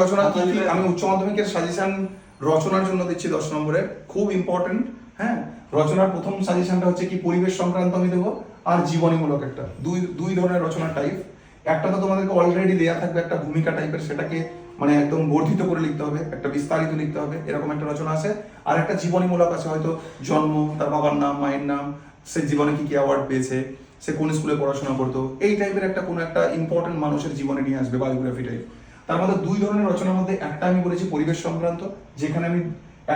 রচনা কি কি আমি উচ্চ মাধ্যমিকের সাজেশন রচনার জন্য দিচ্ছি 10 নম্বরে, খুব ইম্পর্টেন্ট। হ্যাঁ, রচনার প্রথম সাজেশনটা হচ্ছে কি পরিবেশ সংক্রান্ত আমি দেবো, আর জীবনীমূলক একটা, দুই ধরনের রচনার টাইপ। একটা তো তোমাদেরকে অলরেডি দেয়া থাকবে একটা ভূমিকা টাইপের, সেটাকে মানে একদম বর্ধিত করে লিখতে হবে, একটা বিস্তারিত লিখতে হবে, এরকম একটা রচনা আছে। আর একটা জীবনীমূলক আছে, হয়তো জন্ম, তার বাবার নাম, মায়ের নাম, সে জীবনে কি কি অ্যাওয়ার্ড পেয়েছে, সে কোন স্কুলে পড়াশোনা করতো, এই টাইপের একটা কোনো একটা ইম্পর্টেন্ট মানুষের জীবনে নিয়ে আসবে, বায়োগ্রাফি টাইপ। তার মধ্যে দুই ধরনের রচনার মধ্যে একটা আমি বলেছি পরিবেশ সংক্রান্ত, যেখানে আমি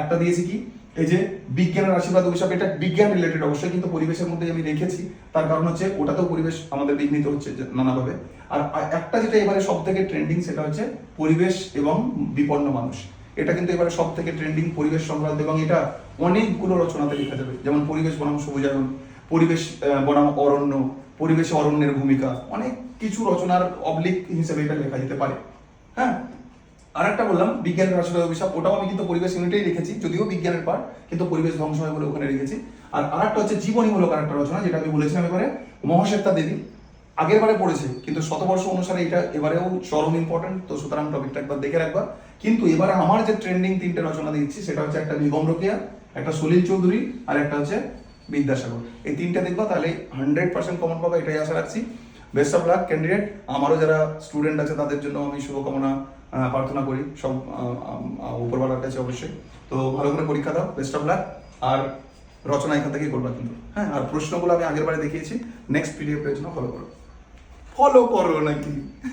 একটা দিয়েছি কি এই যে বিজ্ঞানের আশীর্বাদ অভিশাপ, এটা বিজ্ঞান রিলেটেড অবশ্যই, কিন্তু পরিবেশের মধ্যে আমি রেখেছি, তার কারণ হচ্ছে ওটাতেও পরিবেশ আমাদের বিঘ্নিত হচ্ছে নানাভাবে। আর একটা যেটা এবারে সব থেকে ট্রেন্ডিং, সেটা হচ্ছে পরিবেশ এবং বিপন্ন মানুষ। এটা কিন্তু এবারে সব থেকে ট্রেন্ডিং, পরিবেশ সংক্রান্ত, এবং এটা অনেকগুলো রচনাতে লেখা যাবে, যেমন পরিবেশ বনাম সবুজায়ন, পরিবেশ বনাম অরণ্য, পরিবেশে অরণ্যের ভূমিকা, অনেক কিছু রচনার অবলিক হিসেবে এটা লেখা যেতে পারে। হ্যাঁ, আরেকটা বললাম বিজ্ঞানের আশীর্বাদ অভিশাপ, ওটাও আমি কিন্তু পরিবেশ ইউনিটেই রেখেছি, যদিও বিজ্ঞানের পার্ট, কিন্তু পরিবেশ ধ্বংস হয় বলে ওখানে রেখেছি। আর আরেকটা হচ্ছে জীবনীমূলক আরেকটা রচনা, যেটা আমি বলেছিলাম এবারে মহাশ্বেতা দেবী, আগের বারে পড়েছে, কিন্তু শতবর্ষ অনুসারে এটা এবারেও চরম ইম্পর্টেন্ট, তো সুতরাং টপিকটা একবার দেখে রাখবা। কিন্তু এবারে আমার যে ট্রেন্ডিং তিনটে রচনা দিচ্ছি, সেটা হচ্ছে একটা নিগম রোকেয়া, একটা সলিল চৌধুরী, আর একটা হচ্ছে বিদ্যাসাগর। এই তিনটে দেখবা, তাহলে 100% কমন পাবা, এটাই আশা রাখছি। Best of luck candidate. আমারও যারা স্টুডেন্ট আছে তাদের জন্য আমি শুভকামনা প্রার্থনা করি সব উপরওয়ালার কাছে অবশ্যই। তো ভালো করে পরীক্ষা দাও, বেস্ট অফ লাক। আর রচনা এখান থেকেই করবা কিন্তু, হ্যাঁ। আর প্রশ্নগুলো আমি আগের বারে দেখিয়েছি, নেক্সট পিডিএফ এর জন্য ফলো করো নাকি।